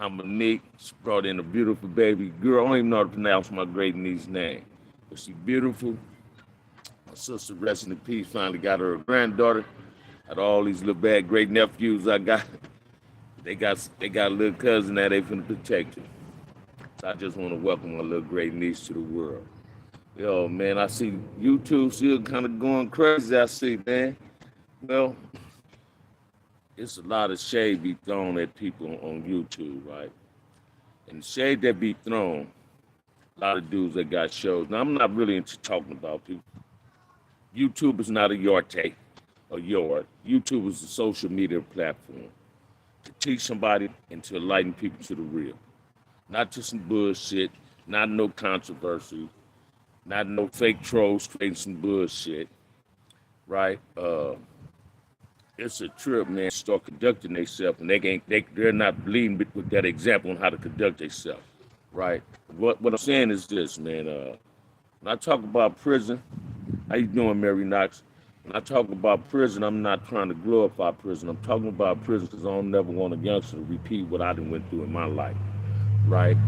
I'm Monique. She brought in a beautiful baby girl. I don't even know how to pronounce my great niece's name, but she beautiful. My sister, rest in peace, finally got her a granddaughter. Out of all these little bad great nephews I got, they got a little cousin that they finna protect her. So I just want to welcome my little great niece to the world. Yo, man, I see YouTube still kind of going crazy. I see, man. Well, it's a lot of shade be thrown at people on YouTube, right? And the shade that be thrown, a lot of dudes that got shows. Now, I'm not really into talking about people. YouTube is not a yorte or yard. YouTube is a social media platform to teach somebody and to enlighten people to the real. Not to some bullshit, not no controversy, not no fake trolls creating some bullshit, right? It's a trip, man. Start conducting themselves, and they're not leading with that example on how to conduct themselves, right? What I'm saying is this, man. When I talk about prison, how you doing, Mary Knox? When I talk about prison, I'm not trying to glorify prison. I'm talking about prison because I don't never want a youngster to repeat what I done went through in my life, right?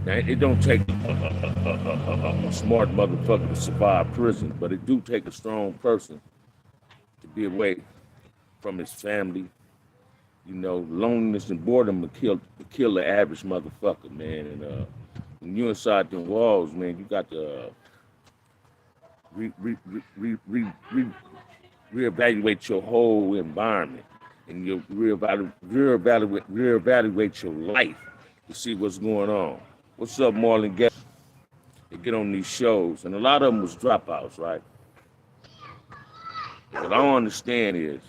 Now, it don't take a smart motherfucker to survive prison, but it do take a strong person to be away from his family. You know, loneliness and boredom will kill the average motherfucker, man. And when you inside them walls, man, you got to re, re, re, re, re, reevaluate your whole environment, and you reevaluate your life to see what's going on. What's up, Marlon? They get on these shows, and a lot of them was dropouts, right? What I don't understand is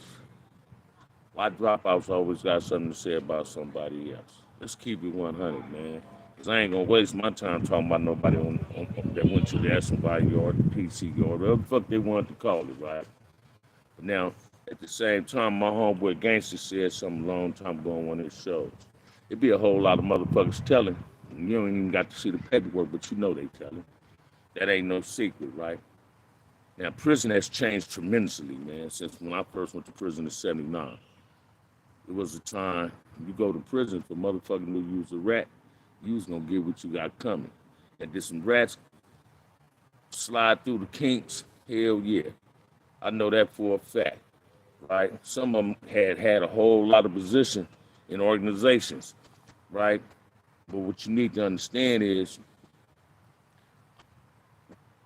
why dropouts always got something to say about somebody else. Let's keep it 100, man. Because I ain't going to waste my time talking about nobody that went to the SMY yard, the PC yard, whatever the fuck they wanted to call it, right? But now, at the same time, my homeboy Gangster said something a long time ago on one of his shows. It'd be a whole lot of motherfuckers telling. You don't even got to see the paperwork, but you know they telling. That ain't no secret, right? Now, prison has changed tremendously, man, since when I first went to prison in '79. It was a time you go to prison for motherfucking who you was a rat, you was gonna get what you got coming. And did some rats slide through the kinks? Hell yeah. I know that for a fact, right? Some of them had a whole lot of position in organizations, right? But what you need to understand is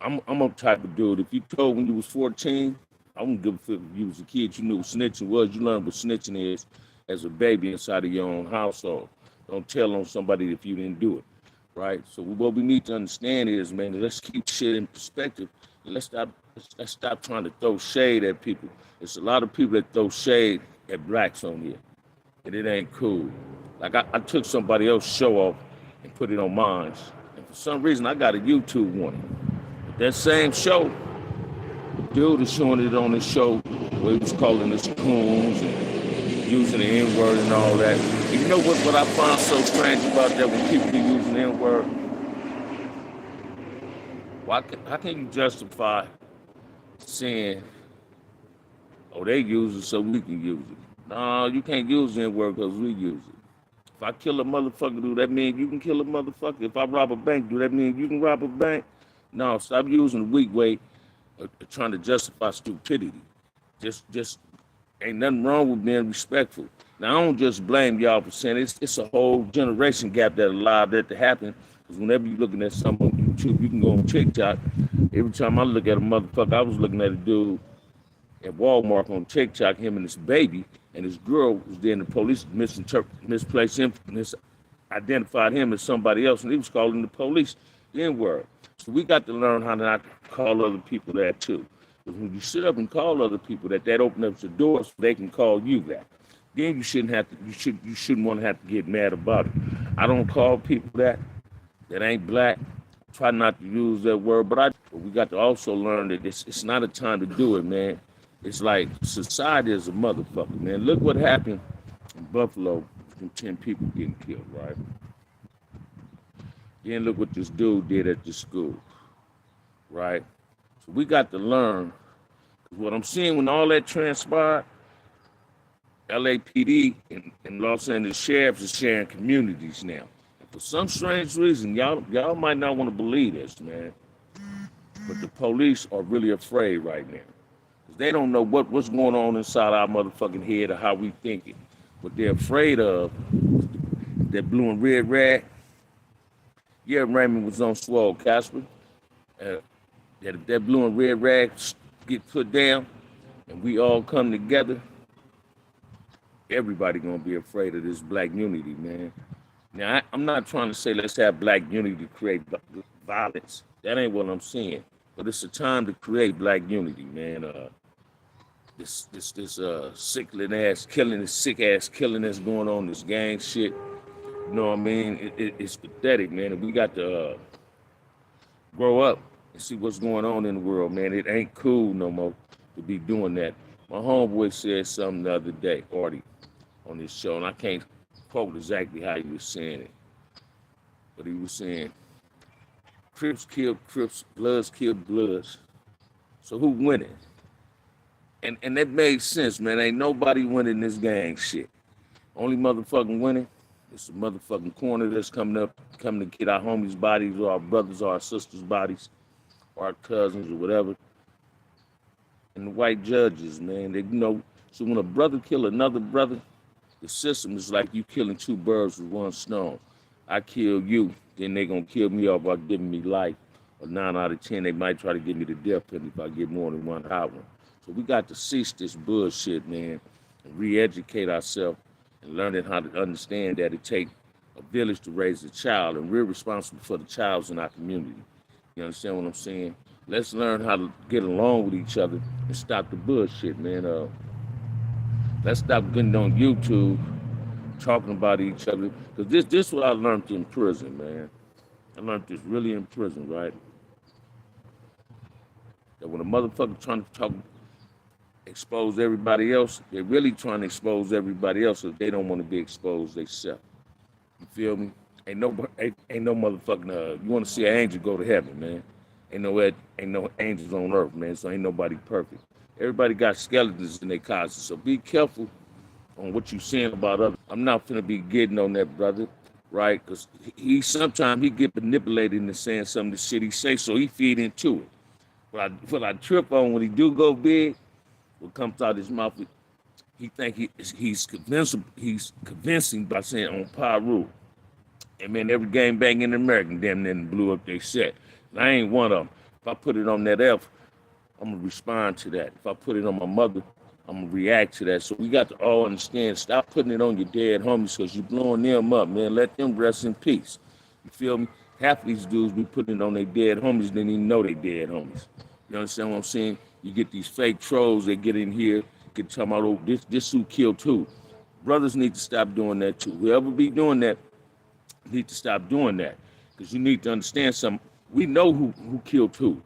I'm a type of dude. If you told when you was 14, I wouldn't give a fuck if you was a kid, you knew what snitching was. You learned what snitching is as a baby inside of your own household. Don't tell on somebody if you didn't do it, right? So what we need to understand is, man, let's keep shit in perspective. And let's stop trying to throw shade at people. There's a lot of people that throw shade at blacks on here, and it ain't cool. Like I took somebody else's show off and put it on mine, and for some reason I got a YouTube warning. But that same show, dude is showing it on his show where he was calling us coons and using the N-word and all that. And you know what I find so strange about that when people be using the N-word? How can you justify saying, oh, they use it so we can use it? No, you can't use the N-word because we use it. If I kill a motherfucker, do that mean you can kill a motherfucker? If I rob a bank, do that mean you can rob a bank? No, stop using the weak way trying to justify stupidity. Just ain't nothing wrong with being respectful. Now I don't just blame y'all for saying it's a whole generation gap that allowed that to happen. Because whenever you're looking at something on YouTube, you can go on TikTok. Every time I look at a motherfucker, I was looking at a dude at Walmart on TikTok, him and his baby, and his girl was there, and the police misplaced him, misidentified him as somebody else, and he was calling the police the N-word. So we got to learn how to not call other people that too. Because when you sit up and call other people that opens up the doors so they can call you that. Then you shouldn't want to have to get mad about it. I don't call people that ain't black. Try not to use that word, but we got to also learn that it's not a time to do it, man. It's like society is a motherfucker, man. Look what happened in Buffalo from 10 people getting killed, right? Then look what this dude did at the school, right? So we got to learn. What I'm seeing when all that transpired, LAPD and Los Angeles sheriffs are sharing communities now. For some strange reason, y'all might not want to believe this, man, but the police are really afraid right now. 'Cause they don't know what's going on inside our motherfucking head or how we thinking. What they're afraid of, that blue and red rag. Yeah, Raymond was on Swole Casper. Uh, that if that blue and red rag get put down and we all come together, everybody gonna be afraid of this black unity, man. Now, I'm not trying to say let's have black unity to create violence. That ain't what I'm saying. But it's a time to create black unity, man. This sickling ass killing, this sick ass killing that's going on, this gang shit. You know what I mean? It's pathetic, man. And we got to grow up and see what's going on in the world, man. It ain't cool no more to be doing that. My homeboy said something the other day, Artie, on this show, and I can't quote exactly how he was saying it, but he was saying, Crips kill Crips, Bloods kill Bloods. So who winning? And that made sense, man. Ain't nobody winning this gang shit. Only motherfucking winning is the motherfucking corner that's coming to get our homies' bodies or our brothers or our sisters' bodies or our cousins or whatever. And the white judges, man, so when a brother kill another brother, the system is like you killing two birds with one stone. I kill you, then they gonna kill me off by giving me life. Or 9 out of 10, they might try to give me the death penalty if I get more than one hot one. So we got to cease this bullshit, man, and re-educate ourselves and learning how to understand that it takes a village to raise a child, and we're responsible for the childs in our community. You understand what I'm saying? Let's learn how to get along with each other and stop the bullshit, man. Let's stop getting on YouTube talking about each other. Because this is what I learned in prison, man. I learned this really in prison, right? That when a motherfucker trying to expose everybody else, they're really trying to expose everybody else if they don't want to be exposed themselves. You feel me? Ain't no motherfucking, you want to see an angel go to heaven, man. Ain't no angels on earth, man, so ain't nobody perfect. Everybody got skeletons in their closets, so be careful on what you saying about others. I'm not finna be getting on that brother, right? Because sometimes he get manipulated into saying some of the shit he say, so he feed into it. What I trip on when he do go big, what comes out his mouth, he think he's convincing by saying on Pyru. And man, every game bang in American damn near blew up their set. And I ain't one of them. If I put it on that F, I'm gonna respond to that. If I put it on my mother, I'm gonna react to that. So we got to all understand, stop putting it on your dead homies because you're blowing them up, man. Let them rest in peace. You feel me? Half of these dudes be putting it on their dead homies, didn't even know they dead homies. You understand what I'm saying? You get these fake trolls that get in here, get talking about, oh, this who killed who. Brothers need to stop doing that too. Whoever be doing that, need to stop doing that. Because you need to understand something. We know who killed who.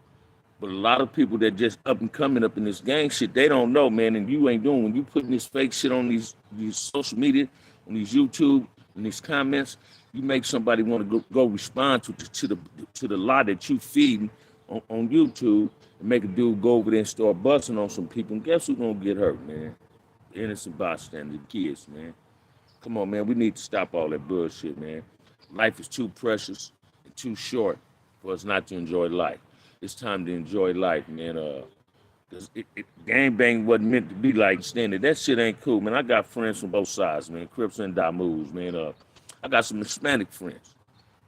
But a lot of people that just up and coming up in this gang shit, they don't know, man, and you ain't doing. When you putting this fake shit on these social media, on these YouTube, and these comments, you make somebody want to go respond to the lie that you feeding on YouTube and make a dude go over there and start busting on some people. And guess who's gonna get hurt, man? The innocent bystander, the kids, man. Come on, man, we need to stop all that bullshit, man. Life is too precious and too short for us not to enjoy life. It's time to enjoy life, man. Cause gang bang wasn't meant to be like standard. That shit ain't cool, man. I got friends from both sides, man. Crips and Damus, man. I got some Hispanic friends.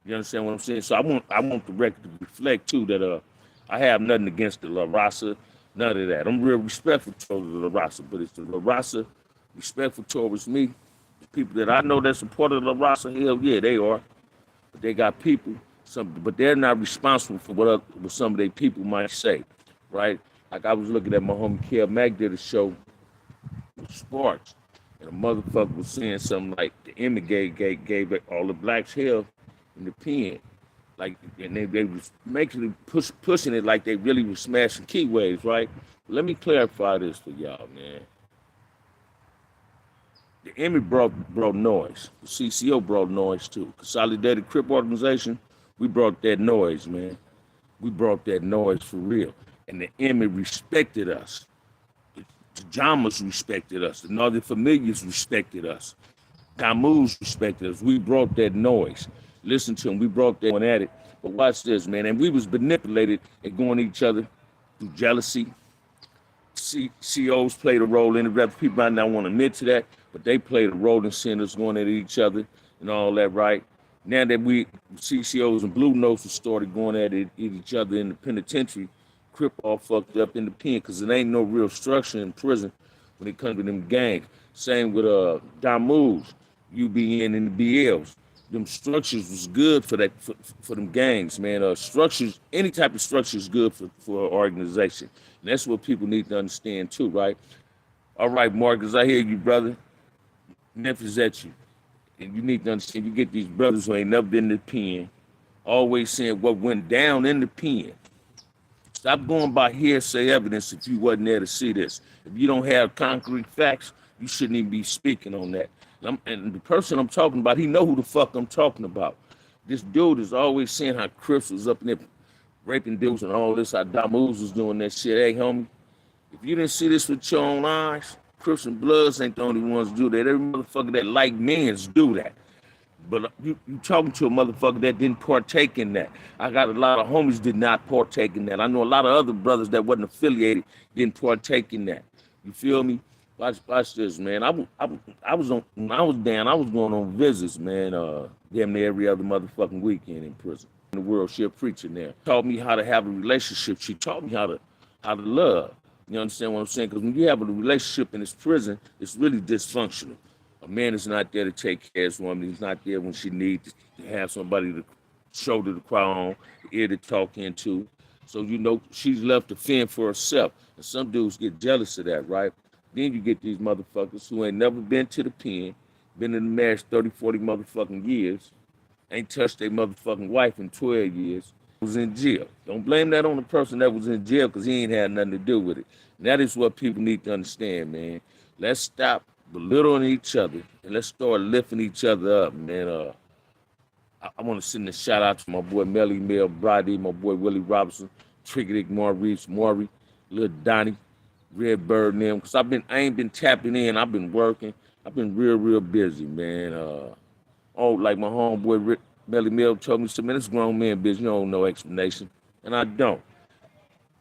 You understand what I'm saying? So I want the record to reflect too that I have nothing against the La Raza, none of that. I'm real respectful towards the La Raza, but it's the La Raza respectful towards me. The people that I know that support the La Raza, hell yeah, they are. But they got people. But they're not responsible for what some of their people might say, right? Like I was looking at my homie Kel Mack did a show with Sparks, and a motherfucker was saying something like the Emmy gave all the blacks hell in the pen, like, and they was making pushing it like they really was smashing key waves, right? Let me clarify this for y'all, man. The Emmy brought noise. The CCO brought noise too. Consolidated Crip Organization. We brought that noise, man. We brought that noise for real. And the Emmy respected us The Jamas respected us. The Northern Familiars respected us. Camus respected us. We brought that noise. Listen to him. We brought that one at it. But watch this, man. And we was manipulated and going at each other through jealousy. COs played a role in it. Rather people might not want to admit to that, but they played a role in seeing us going at each other and all that, right? Now that we CCOs and Blue Notes have started going at each other in the penitentiary, Crip all fucked up in the pen because there ain't no real structure in prison when it comes to them gangs. Same with Damus, UBN and the BLs. Them structures was good for that for them gangs, man. Structures, any type of structure is good for an organization. And that's what people need to understand too, right? All right, Marcus, I hear you, brother. Memphis at you. And you need to understand, you get these brothers who ain't never been in the pen, always saying what went down in the pen. Stop going by hearsay evidence if you wasn't there to see this. If you don't have concrete facts, you shouldn't even be speaking on that. And the person I'm talking about, he know who the fuck I'm talking about. This dude is always saying how Chris was up in there raping dudes and all this, how Damus was doing that shit. Hey, homie, if you didn't see this with your own eyes, Crips and Bloods ain't the only ones to do that. Every motherfucker that like men's do that. But you talking to a motherfucker that didn't partake in that. I got a lot of homies did not partake in that. I know a lot of other brothers that wasn't affiliated didn't partake in that. You feel me? Watch this, man. I was on when I was down. I was going on visits, man. Damn near every other motherfucking weekend in prison. In the world, she a preacher now. Taught me how to have a relationship. She taught me how to love. You understand what I'm saying? Because when you have a relationship in this prison, it's really dysfunctional. A man is not there to take care of his woman. He's not there when she needs to have somebody to shoulder to cry on, ear to talk into. So, you know, she's left to fend for herself. And some dudes get jealous of that, right? Then you get these motherfuckers who ain't never been to the pen, been in the marriage 30, 40 motherfucking years, ain't touched their motherfucking wife in 12 years, was in jail. Don't blame that on the person that was in jail because he ain't had nothing to do with it. And that is what people need to understand, man. Let's stop belittling each other and let's start lifting each other up, man. I want to send a shout out to my boy Melly Mel Brady, my boy Willie Robinson, Triggerick Maurice, Maury, Lil Donnie, Redbird and them, because I ain't been tapping in. I've been working. I've been real busy, man. Like my homeboy Melly Mel told me, man, it's grown man business. You don't know explanation. And I don't.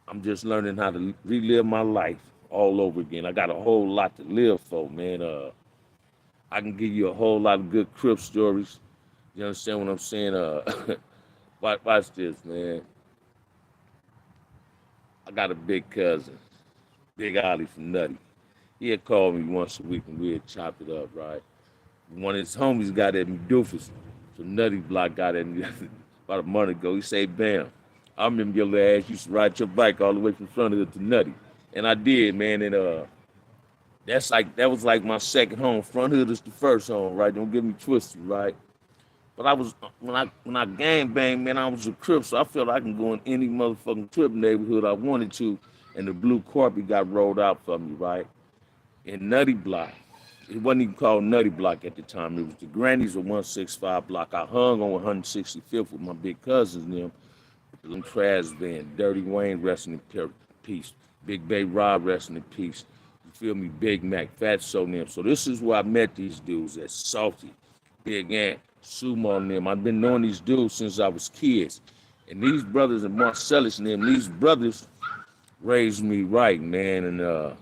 I'm just learning how to relive my life all over again. I got a whole lot to live for, man. I can give you a whole lot of good Crip stories. You understand what I'm saying? Watch this, man. I got a big cousin, Big Ollie from Nutty. He'd call me once a week and we'd chop it up, right? One of his homies got at me, Doofus, from Nutty Block, got at me about a month ago. He said, bam, I remember your little ass used to ride your bike all the way from front of it to Nutty. And I did, man, and that was like my second home. Front Hood is the first home, right? Don't get me twisted, right? But I was when I gang banged, man, I was a Crip, so I felt I can go in any motherfucking Crip neighborhood I wanted to, and the blue carpet got rolled out for me, right? In Nutty Block. It wasn't even called Nutty Block at the time. It was the Grannies of 165 Block. I hung on 165th with my big cousins and them. Them Trash Band, Dirty Wayne, resting in peace. Big Bay Rob, resting in peace. You feel me? Big Mac, Fatso and them. So this is where I met these dudes at Salty, Big Ant, Sumo and them. I've been knowing these dudes since I was kids. And these brothers and Marcellus and them, these brothers raised me right, man. And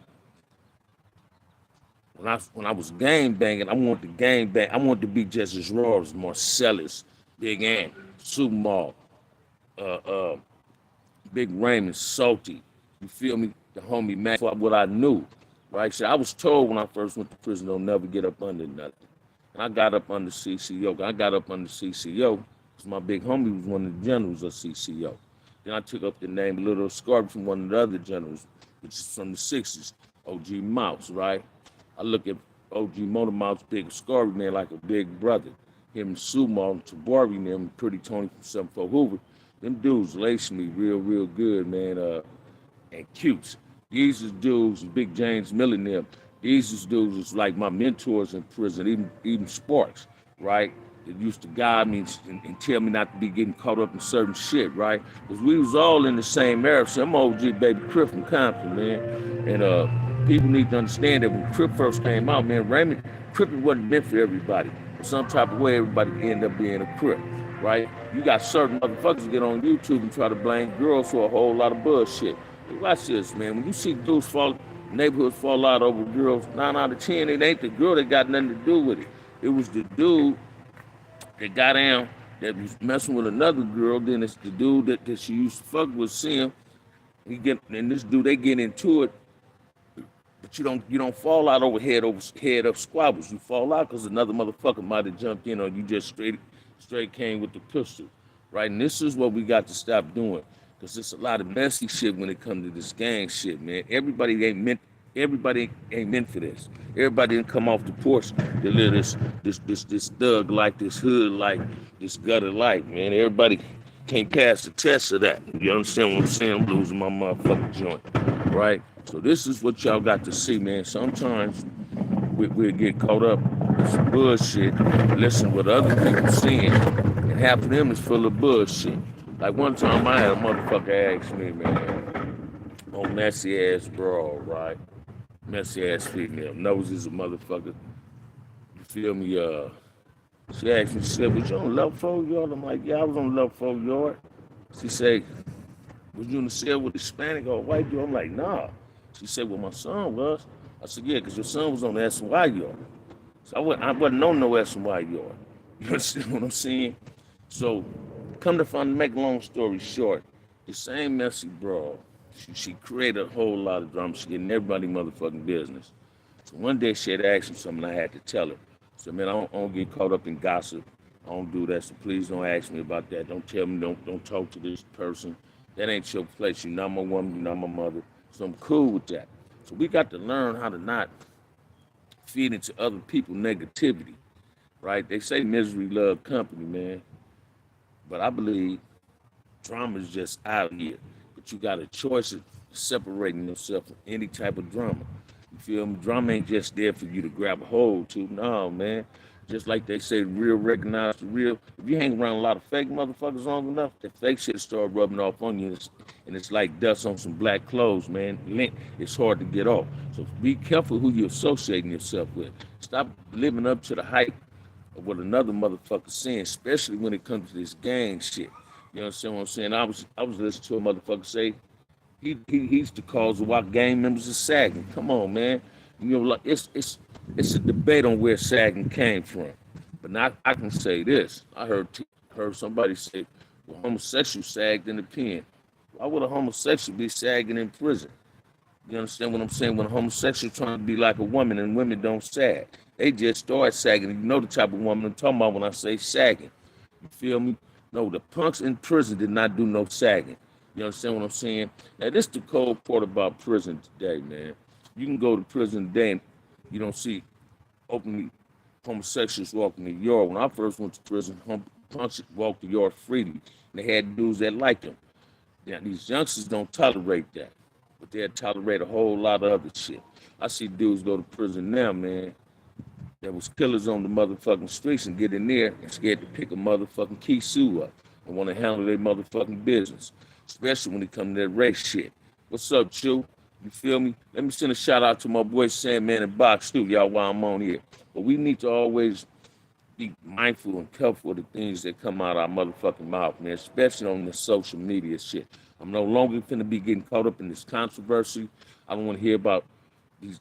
when I was gang banging, I wanted to gang bang. I wanted to be just as raw as Marcellus, Big Ant, Sumo, Big Raymond, Salty. You feel me? The homie Mac, what I knew, right? So I was told when I first went to prison, don't never get up under nothing. And I got up under CCO. I got up under CCO because my big homie was one of the generals of CCO. Then I took up the name Little Scarby from one of the other generals, which is from the 60s, OG Mouse, right? I look at OG Motor Mouse, Big Scarby, man, like a big brother. Him and Sumo, Tabari, and them, Pretty Tony from 74 Hoover. Them dudes laced me real good, man, and cutes. These is dudes, Big James Miller and them. These is dudes was like my mentors in prison, even Sparks, right? That used to guide me and tell me not to be getting caught up in certain shit, right? Because we was all in the same era. So I'm OG Baby Crip from Compton, man. And People need to understand that when Crip first came out, man, Raymond, Crippin' wasn't meant for everybody. In some type of way, everybody end up being a Crip, right? You got certain motherfuckers get on YouTube and try to blame girls for a whole lot of bullshit. Watch this, man. When you see dudes fall, neighborhoods fall out over girls, 9 out of 10, it ain't the girl that got nothing to do with it. It was the dude that got down that was messing with another girl. Then it's the dude that she used to fuck with, Sim. And this dude, they get into it. But you don't fall out over head up squabbles. You fall out because another motherfucker might have jumped in, or you just straight came with the pistol, right? And this is what we got to stop doing, because it's a lot of messy shit when it comes to this gang shit, man. Everybody ain't meant for this. Everybody didn't come off the porch to live this thug like, this hood like, this gutter like, man. Everybody can't pass the test of that. You understand what I'm saying? I'm losing my motherfucking joint, right? So this is what y'all got to see, man. Sometimes we'll get caught up in some bullshit, listen what other people saying, and half of them is full of bullshit. Like one time I had a motherfucker ask me, man, on messy ass broad, right? Messy ass female, nose is a motherfucker. You feel me? She asked me, she said, was you on Love 4 Yard? I'm like, yeah, I was on Love 4 Yard. She said, was you in the cell with Hispanic or white dude? I'm like, nah. She said, well, my son was. I said, yeah, because your son was on the S&Y yard. So I wasn't on no S&Y yard. You understand what I'm saying? So come to find, make a long story short, the same messy broad, she created a whole lot of drama. She getting everybody motherfucking business. So one day she had asked me something, I had to tell her. So man, I don't get caught up in gossip. I don't do that. So please don't ask me about that. Don't tell me, don't talk to this person. That ain't your place. You're not my woman, you're not my mother. So I'm cool with that. So we got to learn how to not feed into other people negativity, right? They say misery love company, man. But I believe drama is just out here. But you got a choice of separating yourself from any type of drama. You feel me? Drama ain't just there for you to grab a hold to. No, man. Just like they say, real recognize the real. If you hang around a lot of fake motherfuckers long enough, the fake shit start rubbing off on you. And it's like dust on some black clothes, man. It's hard to get off. So be careful who you're associating yourself with. Stop living up to the hype of what another motherfucker's saying, especially when it comes to this gang shit. You understand what I'm saying? I was listening to a motherfucker say he's the cause of why gang members are sagging. Come on, man. You know, like it's a debate on where sagging came from. But now I can say this. I heard somebody say, well, homosexuals sagged in the pen. Why would a homosexual be sagging in prison? You understand what I'm saying? When a homosexual trying to be like a woman and women don't sag, they just start sagging. You know the type of woman I'm talking about when I say sagging. You feel me? No, the punks in prison did not do no sagging. You understand what I'm saying? Now, this is the cold part about prison today, man. You can go to prison today and you don't see openly homosexuals walking the yard. When I first went to prison, punks walked the yard freely. And they had dudes that liked them. Now, these youngsters don't tolerate that, but they'll tolerate a whole lot of other shit. I see dudes go to prison now, man, that was killers on the motherfucking streets and get in there and scared to pick a motherfucking key sue up and want to handle their motherfucking business, especially when it comes to that race shit. What's up, Chew? You feel me? Let me send a shout out to my boy Sandman and Box too, y'all, while I'm on here. But we need to always be mindful and careful of the things that come out of our motherfucking mouth, man, especially on the social media shit. I'm no longer finna be getting caught up in this controversy. I don't want to hear about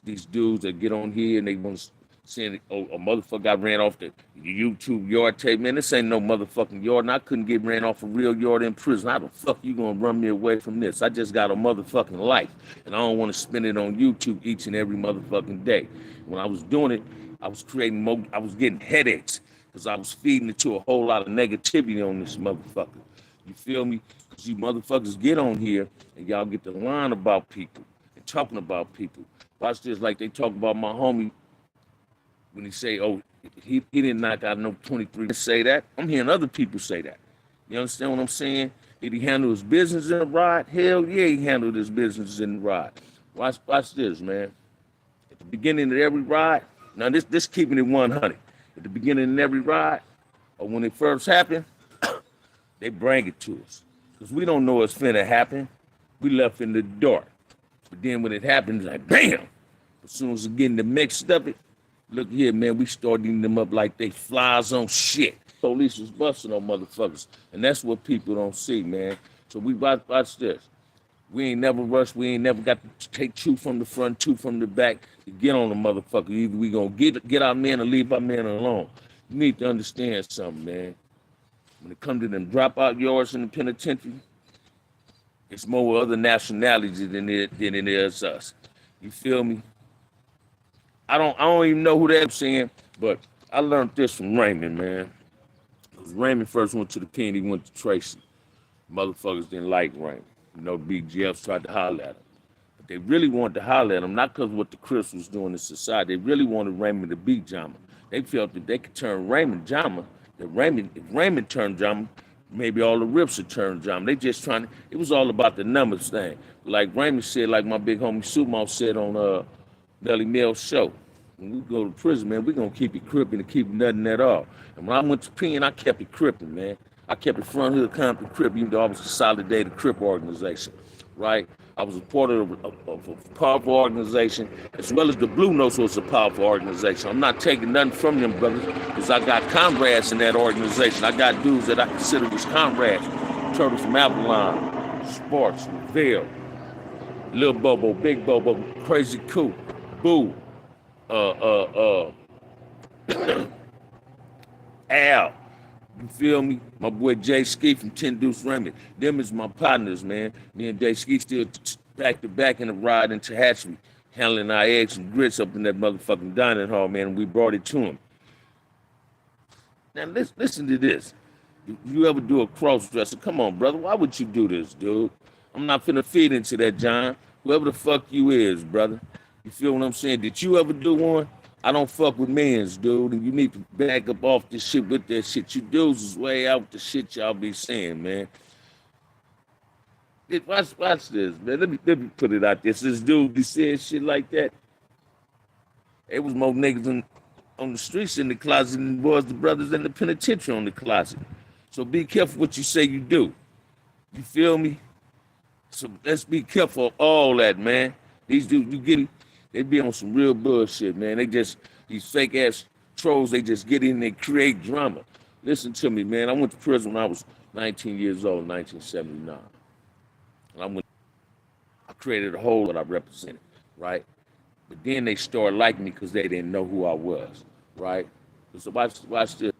these dudes that get on here and they want to say, oh, a motherfucker got ran off the YouTube yard tape. Man, this ain't no motherfucking yard, and I couldn't get ran off a real yard in prison. How the fuck you gonna run me away from this? I just got a motherfucking life, and I don't want to spend it on YouTube each and every motherfucking day. When I was doing it, I was I was getting headaches because I was feeding it to a whole lot of negativity on this motherfucker. You feel me? Because you motherfuckers get on here and y'all get to lying about people and talking about people. Watch this, like they talk about my homie when he say, oh, he didn't knock out no 23 to say that. I'm hearing other people say that. You understand what I'm saying? Did he handle his business in the ride? Hell yeah, he handled his business in the ride. Watch this, man. At the beginning of every ride, now this keeping it 100. At the beginning of every ride, or when it first happened, they bring it to us. Because we don't know it's finna happen. We left in the dark. But then when it happens, like, bam! As soon as we get in the mix of it, look here, man, we start eating them up like they flies on shit. Police was busting on motherfuckers. And that's what people don't see, man. So we watch this. We ain't never rushed. We ain't never got to take two from the front, two from the back to get on the motherfucker. Either we gonna get our men or leave our men alone. You need to understand something, man. When it comes to them dropout yards in the penitentiary, it's more other nationalities than it is us. You feel me? I don't even know who that's saying, but I learned this from Raymond, man. Because Raymond first went to the pen, he went to Tracy. Motherfuckers didn't like Raymond. You know, Big Jeffs tried to holler at him. But they really wanted to holler at him, not because of what the Crips was doing in society. They really wanted Raymond to beat Jama. They felt that they could turn Raymond Jama. If Raymond turned Jama, maybe all the Rips would turn Jama. They just trying to, it was all about the numbers thing. Like Raymond said, like my big homie Sumo said on Nelly Mill's show. When we go to prison, man, we gonna keep it crippin' and keep nothing at all. And when I went to Penn, I kept it crippin', man. I kept it front hood Compton Crip, even though I was a Solidated Crip organization, right? I was a part of a powerful organization, as well as the Blue Notes was a powerful organization. I'm not taking nothing from them brothers, because I got comrades in that organization. I got dudes that I consider as comrades. Turtle from Avalon, Sparks, Vale, Lil Bobo, Big Bobo, Crazy Cool, Boo, Al. You feel me? My boy Jay Ski from 10 Deuce Remy. Them is my partners, man. Me and Jay Ski still back to back in the ride in Tehachapi, handling our eggs and grits up in that motherfucking dining hall, man. And we brought it to him. Now listen to this. You ever do a cross dresser? Come on, brother. Why would you do this, dude? I'm not finna feed into that, John. Whoever the fuck you is, brother. You feel what I'm saying? Did you ever do one? I don't fuck with mans, dude, and you need to back up off this shit with that shit. You dudes is way out with the shit y'all be saying, man. Watch this, man. Let me put it out there. This dude be saying shit like that. It was more niggas on the streets in the closet than was the brothers in the penitentiary on the closet. So be careful what you say you do. You feel me? So let's be careful of all that, man. These dudes, you get it. They be on some real bullshit, man. They just, these fake ass trolls, they just get in and create drama. Listen to me, man. I went to prison when I was 19 years old, 1979. And I created a whole that I represented, right? But then they started liking me because they didn't know who I was, right? So watch this.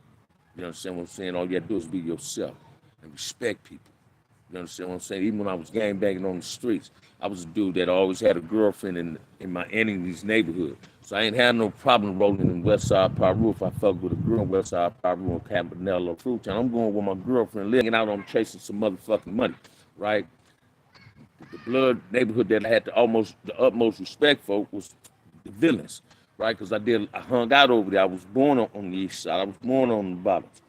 You understand what I'm saying? All you gotta do is be yourself and respect people. You understand what I'm saying? Even when I was gang banging on the streets, I was a dude that always had a girlfriend in my enemy's neighborhood. So I ain't had no problem rolling in West Side Peru if I fucked with a girl in West Side Peru in Campanella or Fruitown. I'm going with my girlfriend, living out on chasing some motherfucking money, right? The blood neighborhood that I had the utmost respect for was the villains, right? Because I hung out over there. I was born on the east side. I was born on the bottoms.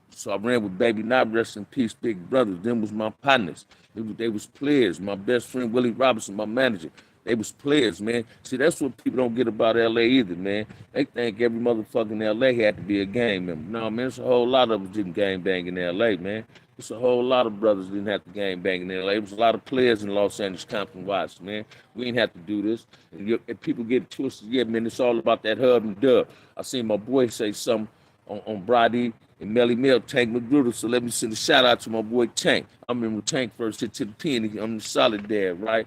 So I ran with Baby Not, rest in peace, Big Brothers. Them was my partners. They was players. My best friend, Willie Robinson, my manager. They was players, man. See, that's what people don't get about L.A. either, man. They think every motherfucker in L.A. had to be a gang member. No, man, it's a whole lot of us didn't gang bang in L.A., man. It's a whole lot of brothers didn't have to gang bang in L.A. There was a lot of players in Los Angeles, Compton, Watts, man. We ain't have to do this. And people get it twisted. Yeah, man, it's all about that hub and dub. I seen my boy say something on Brady and Melly Mill, Tank Magruder. So let me send a shout out to my boy Tank. I remember Tank first hit to the pen. I'm the solid dad, right?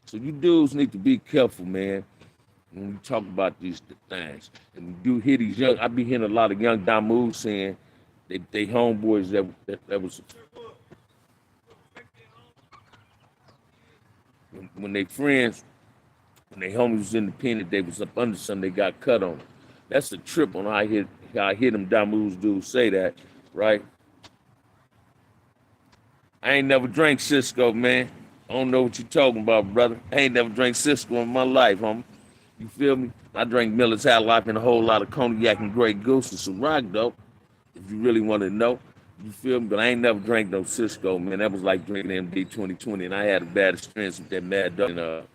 So you dudes need to be careful, man, when we talk about these things. And we do hear these young, I be hearing a lot of young Damu saying they homeboys that was, when they friends, when they homies was independent, they was up under something, they got cut on. That's a trip on how I hear them Damus dudes say that, right? I ain't never drank Cisco, man. I don't know what you talking about, brother. I ain't never drank Cisco in my life, homie. You feel me? I drank Miller's High Life and a whole lot of cognac and Grey Goose and some rock, though, if you really want to know. You feel me? But I ain't never drank no Cisco, man. That was like drinking MD 2020, and I had a bad experience with that Mad Dog. And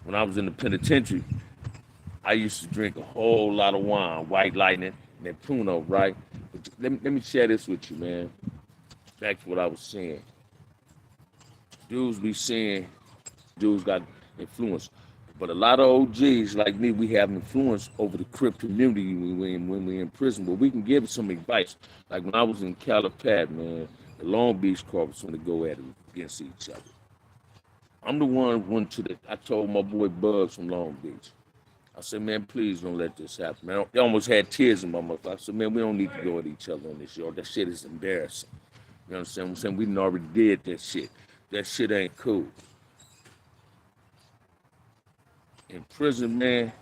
when I was in the penitentiary, I used to drink a whole lot of wine, White Lightning, and that Pruno, right? But let me share this with you, man. Back to what I was saying. Dudes be saying dudes got influence. But a lot of OGs like me, we have influence over the Crip community when we're in prison. But we can give some advice. Like when I was in Calipat, man, the Long Beach corps want to go at it against each other. I'm the one who went to the. I told my boy Bugs from Long Beach. I said, man, please don't let this happen, man. They almost had tears in my mouth. I said, man, we don't need to go at each other on this, yo. That shit is embarrassing. You understand what I'm saying? We done already did that shit. That shit ain't cool. In prison, man,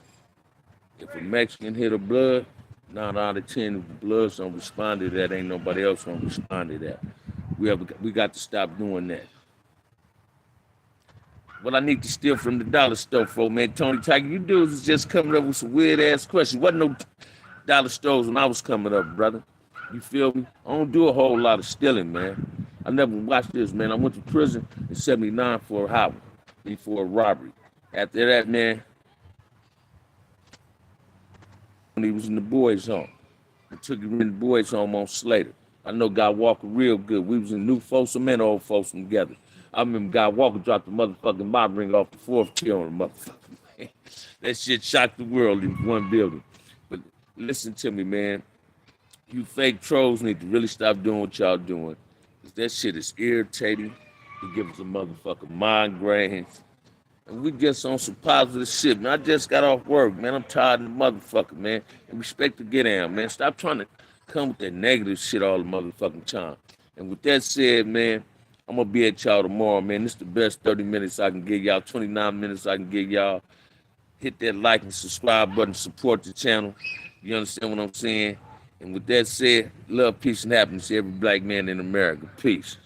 if a Mexican hit a blood, 9 out of 10, if the bloods don't respond to that, ain't nobody else gonna respond to that. We got to stop doing that. What I need to steal from the dollar store for, man, Tony Tiger, you dudes is just coming up with some weird ass questions. Wasn't no dollar stores when I was coming up, brother. You feel me? I don't do a whole lot of stealing, man. I never watched this, man. I went to prison in '79 for a robbery, for a robbery. After that, man, when he was in the boys' home, I took him in the boys' home on Slater. I know Guy Walker real good. We was in New Folsom and Old Folsom together. I remember Guy Walker dropped the motherfucking mob ring off the fourth tier on the motherfucker, man. That shit shocked the world in one building. But listen to me, man. You fake trolls need to really stop doing what y'all doing. Cause that shit is irritating. It gives us a motherfucking migraines. And we just on some positive shit, man. I just got off work, man. I'm tired of the motherfucker, man. And respect to get down, man. Stop trying to come with that negative shit all the motherfucking time. And with that said, man, I'm gonna be at y'all tomorrow, man. This is the best 30 minutes I can give y'all, 29 minutes I can give y'all. Hit that like and subscribe button, support the channel. You understand what I'm saying? And with that said, love, peace, and happiness to every black man in America. Peace.